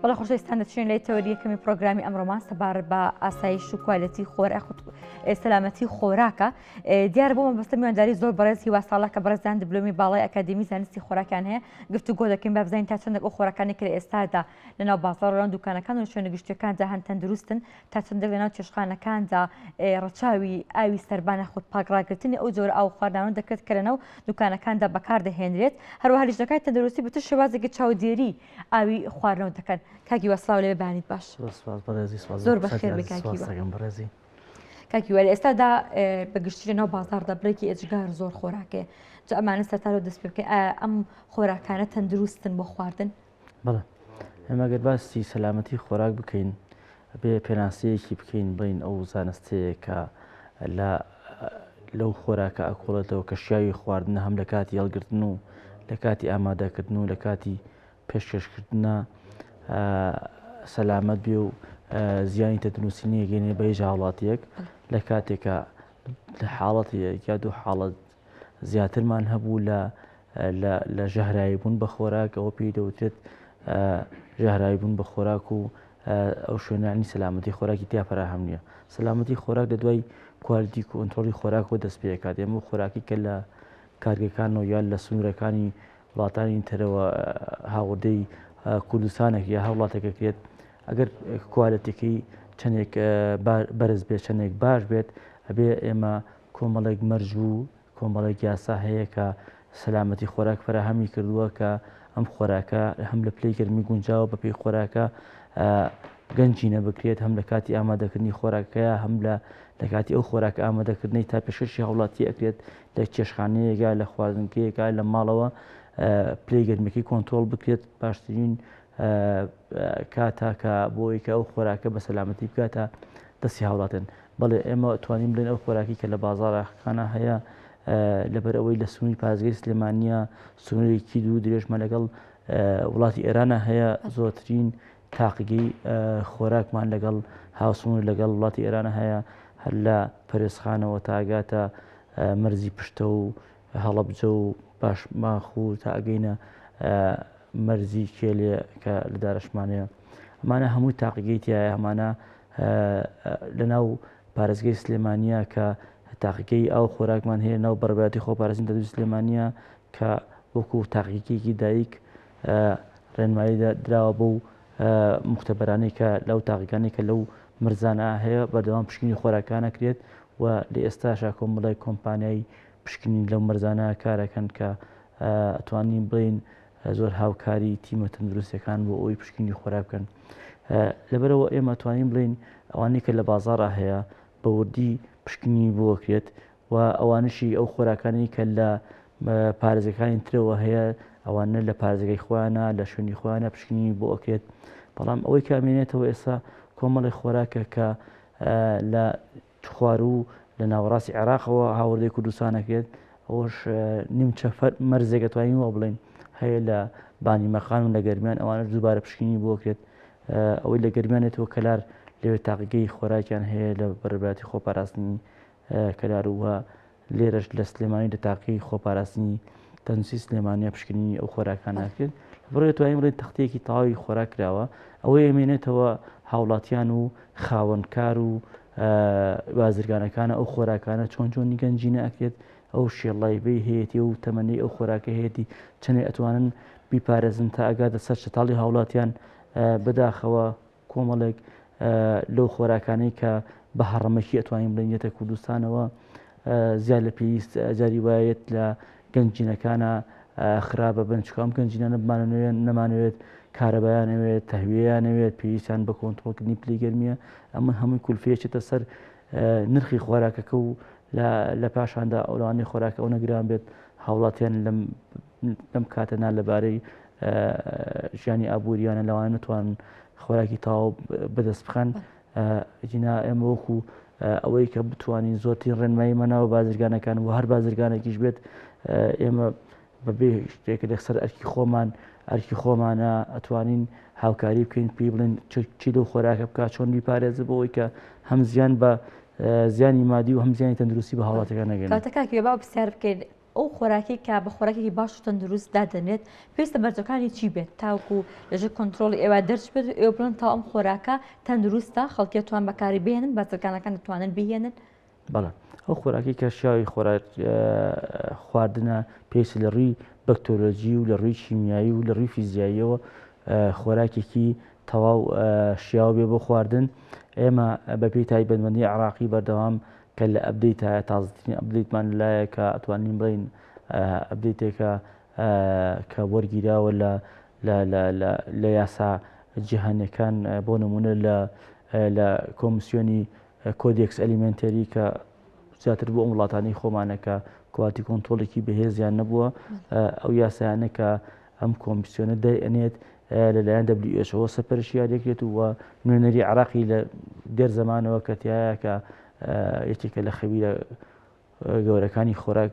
بەڵێ خۆشەویستان دەچین لە تەوەریەکەمی پرۆگرامی ئەمڕۆمان سەبارەت بە ئاسایش و کوالەتی سەلامەتی خۆراکە. دیارە بۆ مەبەستە میوانداری زۆر بەڕێز هیوا ساڵە کە بەڕێزدان دیپلۆمی باڵای ئەکادمی زانستی خۆراکیان هەیە گفتوگۆ دەکەین با بزانین تا چەندێک ئەو خۆراکانی کە لە ئێستادا لەناو بازاڕ و دوکانەکان و شوێنە گشتیەکاندا هەن تەندروستن تا چەندێک لەناو چێشتخانەکاندا ڕەچاوی ئاوی سەربانە خۆت پاکڕاگرتنی ئەو جۆرە ئاو خواردنەوە دەکرێت کە لەناو دوکانەکاندا بەکاردەهێنرێت. هەروەها لیژنەکەی تەندروستی بەتە شێوازێکی چاودێری ئاوی خواردنەوە دەکەن. کاکی وەسلااو لێ بانیت باش زۆر بەخێر بێ کاکی. کاکی وەرە ئێستادا بەگشتی لەناو بازاڕدا بڕێکی ئەجگار زۆر خۆراکێ جا ئەمانە سەرتارەوە دەست پێ بکەین ئەم خۆراکانە تەندروستن بۆ خواردن؟ بەڵێ ئێمە ئەگەر باسی سەلامەتی خۆراک بکەین بێ پێناسەیەکی بکەین بڵین ئەو زانستەیە کە لەو خۆراکە ئەکۆڵێتەوە کە شیاوی خواردنە هەم لە کاتی هەڵگرتن و لە کاتی ئامادەکردن و لە کاتی پێشکەشکردنە سەلامەت بێ و زیانی تەندروستی نەگەێنێ بە هیچ هاوڵاتیەک لە کاتێکە لە حاڵەتی یا دوو حاڵەت زیاترمان هەبوو لە ژەهرایی بوون بە خۆراک ئەوە پێی دەوترێت ژەهرایی بوون بە خۆراک و ئەو شوێنانی سەلامەتی خۆراکی تیا فراهەم نییە. سەلامەتی خۆراک لە دوای کوالتی کۆنتڕۆلی خۆراکەوە دەست پێ دەکات. ئێمە خۆراکی کە لە کارگەکانەوە یان لە سنوورەکانی وڵاتانی ترەوە هاوردەی کوردستانێک یا هەوڵاتێکە کرێت ئەگەر کوالەتەکەی چەندێک بەرز بێت چەندێک باش بێت ئەبێ ئێمە کۆمەڵێک مەرج و کۆمەڵێک یاسا هەیە کە سەلامەتی خۆراک فراهەمی کردووە کە ئەم خۆراکە هەم لە پلەی گەرمی گونجاوە بە پێی خۆراکە گەنجی نەبکرێت هەم لە کاتی ئامادەکردنی خۆراکەیە هەم لە کاتی ئەو خۆراکە ئامادەکردنی تا پێشکەشی هەوڵاتی ئەکرێت لە کێشخانەیەکە لە خواردنکەیەکە لە ماڵەوە پلەی گەرمەکەی کۆنتترۆل بکرێت باشترین کاتە کە بۆی کە ئەو خۆراکە بە سەلامەتی بکاتە دەستی هاوڵاتن. بەڵێ ئێمە توانین بڵێن ئەو خۆراکی کە لە بازاڕەکانە هەیە لەبەر ئەوەی لە سنووری پارێزگای سلێمانیە سنوورێکی دوو درێژمە لەگەڵ وڵاتی ئێرانە هەیە زۆرترین تاقیگەی خۆراکمان لەگەڵ هاوسنوور لەگەڵ وڵاتی ئێرانە هەیە هەر لە پەرێزخانەوە تاگاتە مەرزی پشتە و هەڵەبجە و باشماخ و تا ئەگەینە مەرزی کێلێ کە لە دارەشمانەیە ئەمانە هەمووی تاقیگەی تایە. ئەمانە لەناو پارێزگای سلێمانیە کە تاقیگەی ئەو خۆراکمان هەیە ناو بەڕێوەبەتی خۆپارێزی تەندروستی سلێمانیە کە وەکو تاقیگەیەکی دایک ڕێنمایی دراوە بۆ موختەبەرانەی کە لەو تاقیەکانی کە لەو مرزانە هەیە بەردەوام پشکنی خۆراکانە کرێت و لە ئێستاشا کۆمەڵی کۆمپانیای پشکنین لەو مەرزانە کارەکەن کە ئەتوانین بڵین زۆر هاوکاری تیمە تەندروستیەکان بۆ ئەوی پشکنی خۆراک بکەن. لەبەرەوە ئێمە توانین بڵین ئەوانەی کە لە بازاڕە هەیە بە وردی پشکنی بۆکرێت و ئەوانشی ئەو خۆراکانی کە لە پارێزەکانی ترەوە هەیە ئەوانە لە پارێزگای خۆیانە لە شوێنی خۆیانە پشکنی بۆ ئەکرێت. بەڵام ئەوەی کامێنێتەوە ئێستا کۆمەڵی خۆراکە کە لە خوار و لە ناوەڕاستی عێراقەوە هاوردەی کوردستانەکرێت ئەوش نیمچە مەرزێکە توانین وە بڵین هەیە لە بانیمەخان و لە گەرمیان ئەوانە دووبارە پشکنی بۆکرێت. ئەوەی لە گەرمیانێتەوە کەلار لەوێ تاقیگەی خۆراکیان هەیە لە بەڕێوەبەتی خۆپاراستنی کەلار وە لێرەش لە سلێمانی لە تاقیی خۆپاراستنی تەندروستی سلێمانیە پشکنی ئەو خۆراکانە کرد. بڕێت توانین بڵێن تەختەیەکی تەواوی خۆراک کراوە ئەوەی ئەمێنێتەوە هاوڵاتیان و خاوەنکار و بازرگانەکانە ئەو خۆراکانە چۆن چۆنی گەنجینە ئەکرێت ئەو شێڵایبەی هەیەی و تەمەنی ئەو خۆراکە هەیەی چەندێک ئەتوانن بیپارێزن تا ئەگاتە سەر چەتاڵی هاوڵاتیان بەداخەوە کۆمەڵێک لەو خۆراکانەی کە بە هەڕەمەکی ئەتوانین بڵێنێتە کوردستانەوە زیاد لە پێویست جاری وایەت لە گەنجینەکانە خراپە بن چکام گەنجینانە بمانەوێت نەمانوێت کارەبایانەوێت تەهویەیانەوێت پێویستیان بە کۆنتڕۆلکردنی پلەی گەرمیە ئەمە هەمووی کولفەیەکێتە سەر نرخی خۆراکەکە و لە پاشاندا ئەوڵانی خۆراکە ئەو نەگران بێت هاوڵاتیان لەم کاتەنا لەبارەی ژیانی ئابوووریانە لەوانە نتوانن خۆراکی تاو بەدەست بخەن. جینا ئێمە وەکو ئەوەی کە بتوانین زۆرترین ڕێنمایی مەناوە بازرگانەکان و هەر بازرگانێکیش بێت ئێمە بەبێ شتێکە لەسەر ئەرکی خۆمانە ئەتوانین هاوکاری بکەین پێی بڵێن چی لەو خۆراکە بکات چۆن بیپارێزە بۆەوەی کە هەم زیان بە زیانی مادی و هەم زیانی تەندروستی بە هاوڵاتەکان نەگەن. کاتەکەکی با پرسیار بکەین ئەو خۆراکی کە بە خۆراکی باش و تەندروست دادەنێت پێویستە بەرجەکانی چی بێت تاوکو لەژێر کۆنتترۆلی ئێوە دەرچ بێت و ئێوە بڵن تا ئەم خۆراکە تەندروستە خەڵکی توان بەکاری بێنن بەرجەکانەکان دەتوانن بهێنن بەڵێ ئەو خۆراکی کە شیاوی خواردنە پێویستە لە ڕووی بەکتۆلۆژی و لە ڕووی شیمیایی و لە ڕووی فیزیاییەوە خۆراکێکی تەواو شیاو بێ بۆ خواردن ئێمە بەپێی تایبەتمەندی عراقی بەردەوام کە لە ئەبدەیتە تازترین ئەبدەیتمان لایە کە ئەتوانین بڵین ئەبدەیتێکە کە وەرگیراوە لە یاسا جیهانیەکان بۆ نمونە لە کۆمسیۆنی کۆدێکس ئەلیمنتەری کە زیاتر بۆ ئەم وڵاتانی خۆمانەکە کواتی کۆنتۆڵێکی بەهێزیان نەبووە ئەو یاسایانە کە ئەم کۆمسیۆنە دەرئەنێت لەلایەن WHO سەپەرشیان دەکرێت و نوێنەری عراقی لە دێر زەمانەوە کەتیایە کە یەکێکە لە خەویرە گەورەکانی خۆراک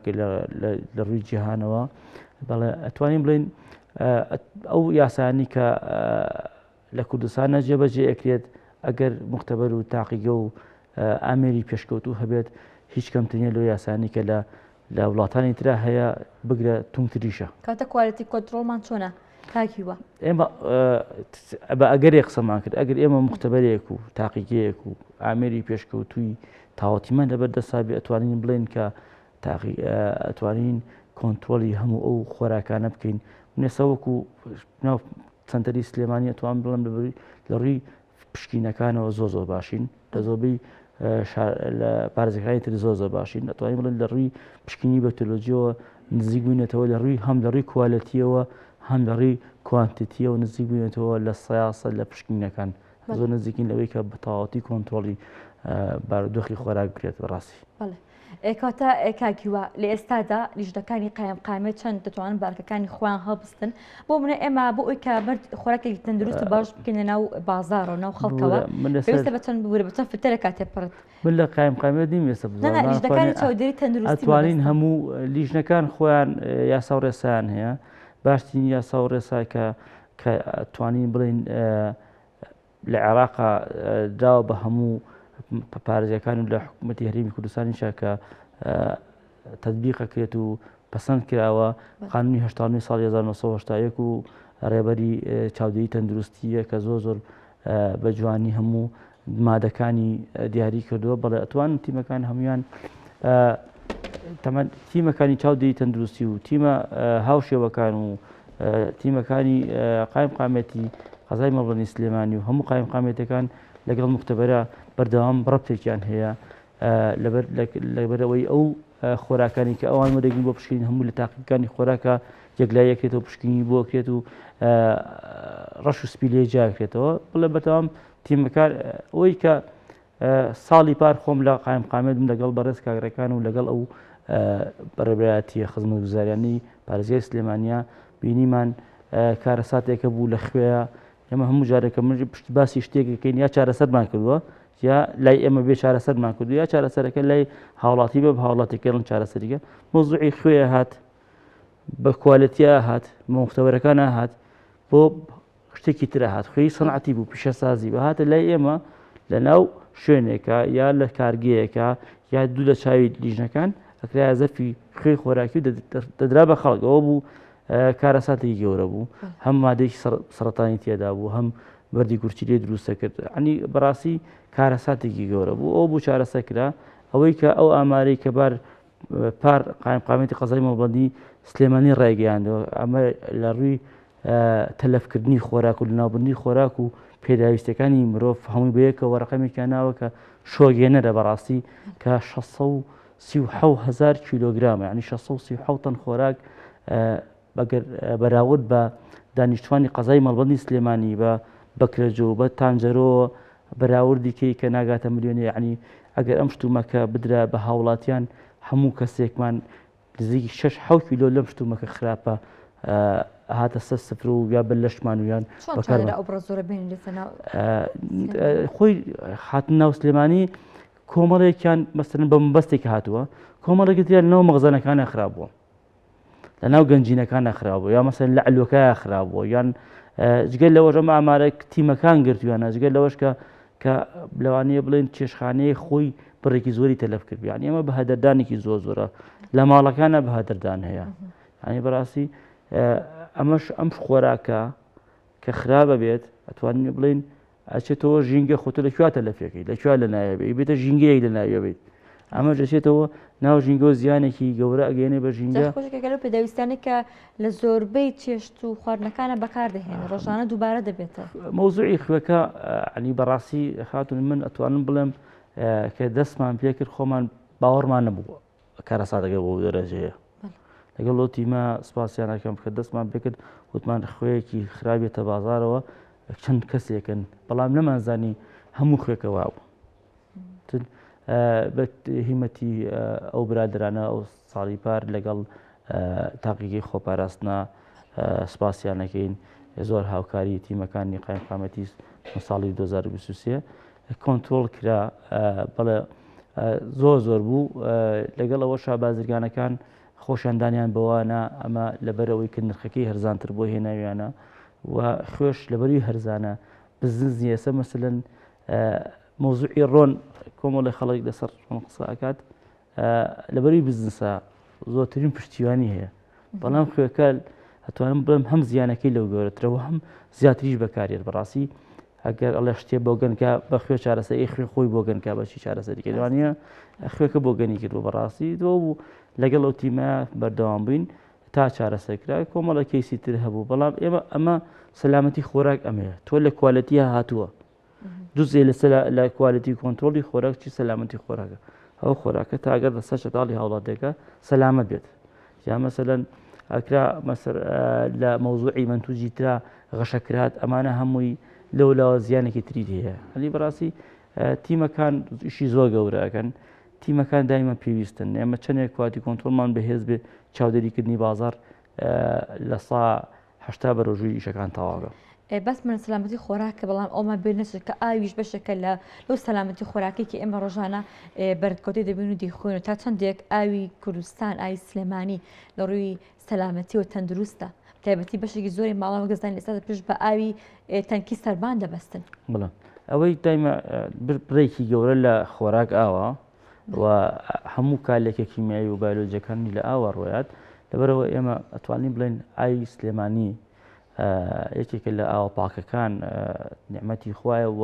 لە ڕووی جیهانەوە بەڵێ ئەتوانین بڵین ئەو یاسانی کە لە کوردستانە جێبەجێ ئەکرێت ئەگەر مختبەر و تاقیگە و ئامێری پێشکەوتوو هەبێت هیچ کەمترینە لەو یاسانی کە لە وڵاتانی ترا هەیە بگرە تونگتریشە کاتە کوالیتی کۆنتترۆلمان چۆنە تاکیوە ئێمە بە ئەگەرێک قسەمان کرد ئەگەر ئێمە مختبەرێک و تاقیگەیەک و ئامێری پێشکەوتووی تاوەتیمان لەبەردەسابی ئەتوانین بڵێن کە ئەتوانین کۆنتترۆلی هەموو ئەو خۆراکانە بکەین نێسەوەکو ناو سنتەری سلێمانی ئەتوان بڵم لە ڕووی پشکینەکانەوە زۆر باشین لە زۆربەی لە پارێزەکانی تر زۆر باشین ئەتوانین بڵێن لە ڕووی پشکنی بەکتۆلۆژیەوە نزیک بووینێتەوە لە ڕووی هەم لە ڕووی کوالەتیەوە هەم لە ڕووی کوانتیتیەوە نزیک بووینێتەوە لە سەیاسە لە پشکنینەکان زۆر نزیکین لەوەی کە بە تەواوەتی کۆنتترۆلی بارودۆخی خۆراک بکرێت بەڕاستی کاتە کاکیوە لە ئێستادا لیژنەکانی قایمقامێت چەند دەتوانن بارکەکانی خۆیان هەڵبستن بۆ منە ئێمە بۆ ئەوی کە خۆراکێکی تەندروست و باش بکەنە ناو بازارەوە ناو خەڵکەوە پێویستە بەچەند ببوورە بەچەند فتەرە کاتێ پڕت من لە قایمقامێت نیم ئێستا لیژنەکانی چاودێری تەندروستی ئەتوانین هەموو لیژنەکان خۆیان یاسا و ڕێسایان هەیە باشترین یاسا و ڕێسای کە ئەتوانین بڵین لە عێراقا داوە بە هەموو پارێزەکان و لە حکوومەتی هەرێمی کوردستانیشە کە تەطبیقەکرێت و پەسەند کراوە قانونی 89 ساڵی 1970 و ڕێبەری چاودێری تەندروستیە کە زۆر بە جوانی هەموو مادەکانی دیاری کردووە بەڵێ ئەتوان تیمەکان هەمویان تیمەکانی چاودێری تەندروستی و تیمە هاوشێوەکان و تیمەکانی قایمقامێتی قەزای مەڵبەندی سلێمانی و هەموو قایمقامێتەکان لەگەڵ مختبەرە بەردەوام ڕەبتێکیان هەیە لەبەرەوەی ئەو خۆراکانی کە ئەوان وەرەگرن بۆ پشکنین هەموو لە تاقیەکانی خۆراکە یەکلایەکرێتەوە پشکنی بۆ ئەکرێت و ڕەش و سپی لێ جاکرێتەوە بڵێ بەردەوام تیمەکان ئەوەی کە ساڵی پار خۆم لە قایمقامێت لەگەڵ بەڕێز کاگرەکان و لەگەڵ ئەو بەڕێبەتی خزمەتگوزاریانەی پارێزگای سلێمانیا بینیمان کارەساتێکە بوو لە خوێە ئێمە هەموو جارێکە من پشتی باسی شتێکەکەین یا چارەسەرمان کردووە یا لای ئێمە بێ چارەسەرمان کردو یا چارەسەرەکە لای هاوڵاتی بە هاوڵاتێکەڵن چارەسەریگە مۆزوعی خوێ هات بە کوالەتیە هات مختبەرەکانە هات بۆ شتێکی ترە هات خوێی سەنعەتی بوو پیشەسازی بە هاتە لای ئێمە لە ناو شوێنێکە یا لە کارگەیەکە یا دوو لە چاوی لیژنەکان ئەکرایە زەرفی خوێی خۆراکی و دەدرا بە خەڵکەوە بوو کارەساتێکی گەورە بوو هەم مادەیەکی سەرەتانی تێدا بوو هەم بەردی کورچی لێ دروستە کرد ئەنی بەڕاستی کارەساتێکی گەورە بوو ئەو بوو چارەسەرکرا ئەوەی کە ئەو ئامارەی کە پار قایمقامێتی قەزای مەڵبەندی سلێمانی ڕایگەیاندەوە ئەمە لە ڕووی تەلەفکردنی خۆراک و لەناوبردنی خۆراک و پێداویستەکانی مرۆڤ هەمووی بەیەکەوە ڕقەمێکیان ناوە کە شۆگێنەرە بەڕاستی کە 637,000 کیلۆگرامە یعنی 637 تەن خۆراک بەراورد بە دانیشتوانی قەزای مەڵبەندی سلێمانی بە بەکرەجۆ بە تانجەرۆ بەراوردی کەی کە ناگاتە ملیۆنی یعنی ئەگەر ئەم شتومەکە بدرا بە هاوڵاتیان هەموو کەسێکمان نزیکی 6 کیلۆ لەم شتومەکە خراپە هاتە سەر سفر و یا بە لەشمان ویان خۆی هاتن ناو سلێمانی کۆمەڵێکیان مەسەرەن بە مەبەستێکی هاتووە کۆمەڵێکی تریان لەناو مەغزانەکانە خراپبووە لەناو گەنجینەکانە خراپبووە یا مەسەرەن لە ئەلوەکەیە خراپبووە یان جگەل لەوەش ئەمە ئامارە تیمەکان گرتوویانە جگەل لەوەش کە لەوانەیە بڵێن چێشخانەیە خۆی بڕێکی زۆری تەلەف کرد یعنی ئەمە بە هەدەردانێکی زۆرە لە ماڵەکانە بە هەدەردان هەیە ینی بەڕاستی ئەم خۆراکە کە خراپە بێت ئەتوانین بڵین ئەچێتەوە ژینگە خۆتە لەکوێ تەلەفەکەی لەکوێ لە نایەبێت بێتە ژینگەیەک لە ناوێت ئەمە دەچێتەوە ناو ژینگە و زیانێکی گەورە ئەگەێنێ بە ژینگە خۆشەکەگەل و پێداویستانی کە لە زۆربەی چێشت و خواردنەکانە بەکاردەهێن ڕۆژانە دووبارە دەبێتە مەوزوعی خوێکە عنی بەڕاستی خاتون من ئەتوانم بڵێم کە دەستمان پێ کرد خۆمان باوەڕمان نەبوو کارەساتەکە بۆ دەرەجەیە لەگەڵ لۆ تیمە سپاسیانەکەم کە دەستمان پێ کرد وتمان خوێیەکی خراپێتە بازارەوە چەند کەسێکن بەڵام نەمانزانی هەموو خوێکەوە بوو بە هیمەتی ئەو برادرانە ئەو ساڵی پار لەگەڵ تاقیگەی خۆپاراستنە سپاسیانەکەین زۆر هاوکاری تیمەکانی قایمقامەتی ساڵی 2023 کۆنتترۆل کرا بەڵێ زۆر بوو لەگەڵ ئەوە شابازرگانەکان خۆشاندانیان بەوانە ئەمە لەبەرەوەی کە نرخەکەی هەرزانتر بۆ هێناویانە و خوێش لەبەری هەرزانە بزنزی ئێستا مەسەلەن مۆزوعی ڕۆن کۆمەڵی خەڵک لەسەر قسە ئەکات لەبەری بزنسە زۆرترین پشتیوانی هەیە بەڵام خوێکە ئەتوانم بڵێم هەم زیانەکەی لەو گەورەترەوە هەم زیاتریش بەکارێت بەڕاستی ئەگەر ئەڵێ شتێ بۆگەنکە بە خوێ چارەسەری خوێ خۆی بۆگەنکە بەچی چارەسەریکە لەوانە خوێکە بۆگەنی کردو بەڕاستی دۆ بوو لەگەڵ ئەو تیمە بەردەوام بووین تا چارەسەرکرا کۆمەڵە کەیسی تر هەبوو بەڵام ئێمە ئەمە سەلامەتی خۆراک ئەمەیە تۆ لە کوالەتیە هاتووە دوزێ لە کوالەتی کۆنتترۆلی خۆراک چی سەلامەتی خۆراکە ئەو خۆراکە تاگەر لە سەر شەتاڵی هاوڵاتێکە سەلامەت بێت یا مەسەلەن ئەکرا لە مەوزوعی منتوجی ترا غەشەکرات ئەمانە هەمووی لەولاوە زیانێکی تری هەیە ئەلی بەڕاستی تیمەکان ئیشی زۆر گەورەکەن تیمەکان دایمە پێویستن ئێمە چەندێک کواتی کۆنتترۆلمان بەهێز بێ چاودێریکردنی بازار لە سا هەشتا بەرەژووی ئیشەکان تەواوە بەس من سەلامەتی خۆراکە بەڵام ئەومە بێ نەچێت کە ئاویش بەشەکە لەو سەلامەتی خۆراکی کە ئێمە ڕۆژانە بەردکەوتی دەبین و دیخۆین تا چەندێک ئاوی کوردستان ئاوی سلێمانی لە ڕووی سەلامەتی و تەندروستە تایبەتی بەشێکی زۆری ماڵەوە گەزان ئێستا پێش بە ئاوی تەنکی سەربان دەبەستن بڵێ ئەوەی دایمە بڕێکی گەورە لە خۆراک ئاوە و هەموو کالێکە کیمیایی و بایۆلۆجیەکانی لە ئاوە ڕۆیات لەبەرەوە ئێمە ئەتوانین بڵێن ئاوی سلێمانی یەکێکە لە ئاوە پاکەکان نیعمەتی خوایە و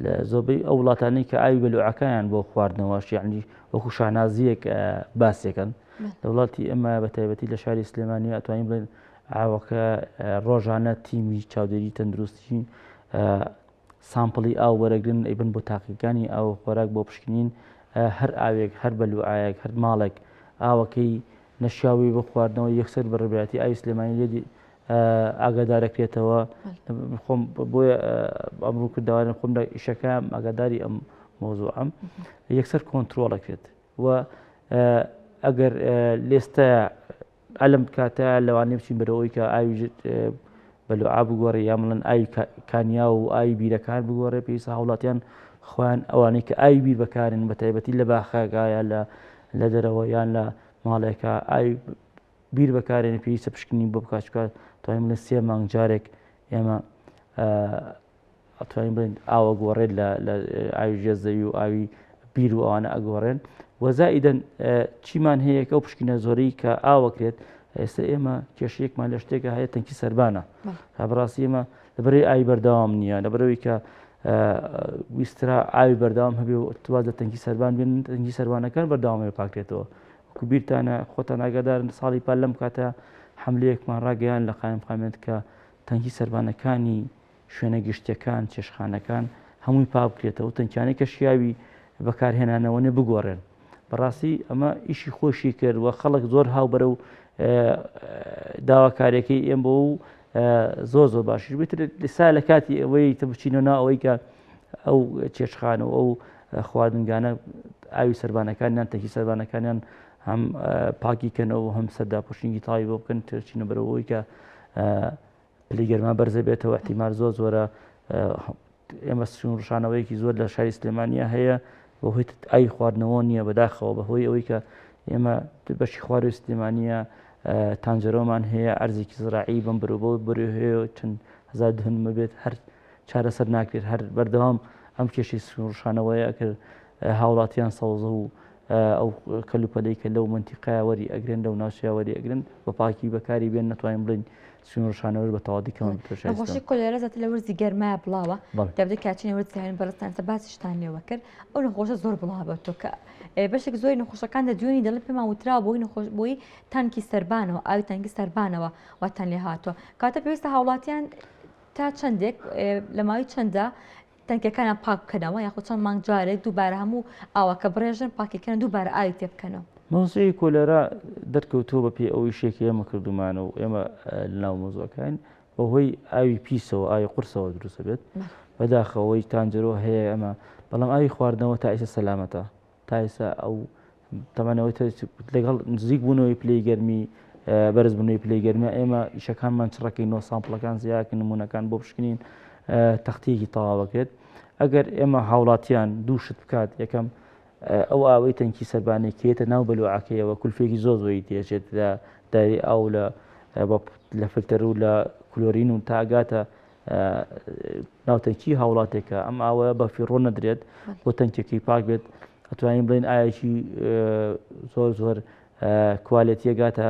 لە زۆربەی ئەو وڵاتانەی کە ئاوی بەلوعەکەیان بۆ خواردنەوەش یعنی وەکو شانازیەک باسێکن لە وڵاتی ئەمە بە تایبەتی لە شاری سلێمانی ئەتوانین بڵێن ئاوەکە ڕۆژانە تیمی چاودێری تەندروستی سامپڵی ئاو وەرەگرن ئەیبن بۆ تاقیەکانی ئاو خۆراک بۆ پشکنین هەر ئاوێک هەر بەلوعایەک هەر ماڵێک ئاوەکەی نەشیاوی بۆ خواردنەوە یەکسەر بەڕێبەتی ئاوی سلێمانی لێدی ئاگادارەکرێتەوە خۆم بۆیە ئەمڕوو کردوانە خۆم لە ئیشەکە ئاگاداری ئەم مۆزوعم یەکسەر کۆنتترۆڵەکرێت و ئەگەر لێستە ئەلم کاتە لەوانێ بچین بەرەوەی کە ئاوی بەلوعا بگۆڕێ یا مڵەن ئاوی کانیا و ئاوی بیرەکان بگۆڕێ پێویستە هاوڵاتیان خۆیان ئەوانەی کە ئاوی بیر بەکارن بە تایبەتی لە باخەکە لە دەرەوە یان لە ماڵێکە ئاوی بیر بەکارێنە پێویستە پشکنی بۆ بکات توانین بڵێن 3 مانگ جارێک ئێمە ئەتوانین بڵێن ئاوە گۆڕێت لە ئاوی ژێزەوی و ئاوی بیر و ئەوانە ئەگۆڕێن وەزائیدەن چیمان هەیە کە ئەو پشکنە زۆرەی کە ئاوەکرێت ئێستا ئێمە کێشەیەکمان لە شتێکە هەیە تەنکی سەربانە بەڕاستی ئێمە لەبەرەوەی ئاوی بەردەوام نییە لەبەرەوەی کە ویسترا ئاوی بەردەوام هەبێ و توازە تەنکی سەربان بێن تەنکی سەربانەکان بەردەوامێ پاکرێتەوە وەکو بیرتانە خۆتان ئاگادارن ساڵی پار لەم کاتە حملەیەکمان ڕاگەیان لە قایمقامێت کە تەنکی سەربانەکانی شوێنە گشتیەکان چێشخانەکان هەمووی پاک بکرێتەوە تەنکیانەی کە شیاوی بەکارهێنانەوە بگۆڕێن بەڕاستی ئەمە ئیشی خۆشی کرد و خەڵک زۆر هاو بەرە و داواکارێکی ئێم بۆ و زۆر باشی بێت لەسا لە کاتی ئەوەی تەبچینەوە ئەوەی کە ئەو چێشخانە و ئەو خواردنگانە ئاوی سەربانەکانیان تەنکی سەربانەکانیان هەم پاکیکەنەوە هەم سەردا پوشنگی تاوی بۆ بکەن ترچینە بەرەوەی کە پلی گەرما بەرزە بێتەوە احتیمال زۆرە ئێمە ڕشانەوەیەکی زۆر لە شاری سلێمانیا هەیە بە هۆی ئای خواردنەوە نییە بەداخەوە بەهۆی ئەوەی کە ئێمە بەشی خواردی سلێمانیا تانجەرۆمان هەیە ئەرزێکی زراعی بم بەرەوە بەرێ هەیە چەند هەزار دهنمە بێت هەر چارەسەر ناکرێت هەر بەردەوام ئەم کێشی ڕشانەوەیە کرد هاوڵاتیان سەوزە و ئەو کەلوپەلەی کە لەو منتیقای وەری ئەگرن لەو ناوچەیە وەری ئەگرن بە پاکی بەکاری بێن ناتوانین بڵین سنوورشانەوە بە تەواوی کەم نەخۆشی کۆلێرە زیاتر لە وەرزی گەرمایە بڵاوە دەبێت کاتچینە وەرزیانی بەڕستانسە باسیشتان لێوە کرد ئەو نەخۆشە زۆر بڵاوە کە بەشێک زۆری نەخۆشەکان لە دوێنی دەڵێت پێمان وترا بۆی تانکی سەربانەوە ئاوی تانکی سەربانەوە واتان لێ هاتووە کاتە پێویستە هاوڵاتیان تا چەندێک لە ماوەی چەندە تەنکەکانیان پاک بکەنەوە یاخود چەند مانگ جارێک دووبارە هەموو ئاوەکە بڕێژن پاکیکردن دووبارە ئاوی تێ بکەنەوە. مۆزەی کۆلێرا دەرکەوتووە بە پێی ئەوەی شێکی ئێمە کردومانە و ئێمە لەناو مۆزۆکان بەهۆی ئاوی پیسەوە ئاوی قورسەوە دروستە بێت بەداخەوەی تانجەرۆ هەیە ئەمە بەڵام ئاوی خواردنەوە تا ئێستا سەلامەتە تا ئێستا ئەو تەمەنەوەی لەگەڵ نزیک بوونەوەی پلەی گەرمی بەرز بوونەوەی پلەی گەرمی ئێمە ئیشەکانمان چڕەکەینەوە سامپڵەکان زیاکەن نمونونەکان بۆ بشکنین تەختەیەکی تەواو بکرێت ئەگەر ئێمە هاوڵاتیان دووشت بکات یەکەم ئەو ئاوەی تەنکی سەربانەی کێتە ناو بەلوعەکەیەوە کولفێکی زۆری تێچێت لە داری ئاو لە فلتەر و لە کلۆرین و تاگاتە ناوتەنکی هاوڵاتێکە ئەم ئاوەیە بە فیڕۆ نەدرێت بۆ تەنکێکی پاک بێت ئەتوانین بڵین ئایەکی زۆر کوالێتیە گاتە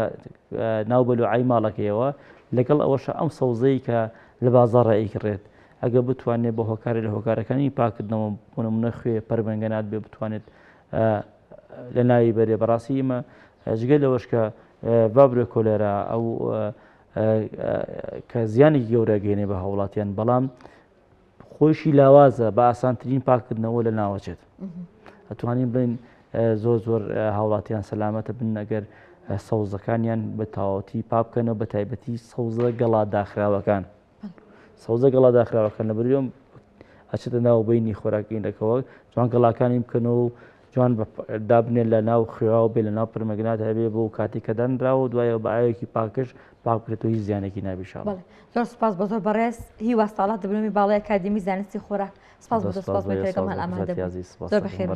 ناو بەلوعای ماڵەکەیەوە لەگەڵ ئەوەش ئەم سەوزەی کە لە بازاڕە ئەیکڕێت ئەگە بتوانێت بە هۆکاری لە هۆکارەکانی پاکردنەوە بۆ نمونە خوێ پەروەنگەنات بێ بتوانێت لە ناوی بەرێ بەڕاستی ئمە جگە لەوەش کە بابرە کۆلێرا ئەو کە زیانێکی گەورە گەێنێ بە هاوڵاتیان بەڵام خۆشی لاوازە بە ئاسانترین پاکردنەوە لە ناوەچێت ئەتوانین بڵین زۆر هاوڵاتیان سەلامەتە بن ئەگەر سەوزەکانیان بە تاواتی پاکەنەوە بە تایبەتی سەوزە گەڵا داخراوەکان سەوزە گەڵا داخراوەکان لە بەریۆم ئەچێتە ناو بینی خۆراکینەکەەوە جوان گەڵاکانی بکەنەوە جوان دابنێت لە ناو خوێوا بێ لە ناو پرمەگنات هەبێ بۆ کاتی کە دەنراوە دوایە بە ئاوێکی پاکش پاک بکرێتەوە هیچ زیانێکی نابیشاڵ. زۆر سپاس بە زۆر بەڕێز هیوا ساڵات دەبلومی باڵی ئەکادمی زانستی خۆراک سپاس بۆ دەست سپاس بۆ لەگەڵمان ئامادە بوون. زۆر بەخێر.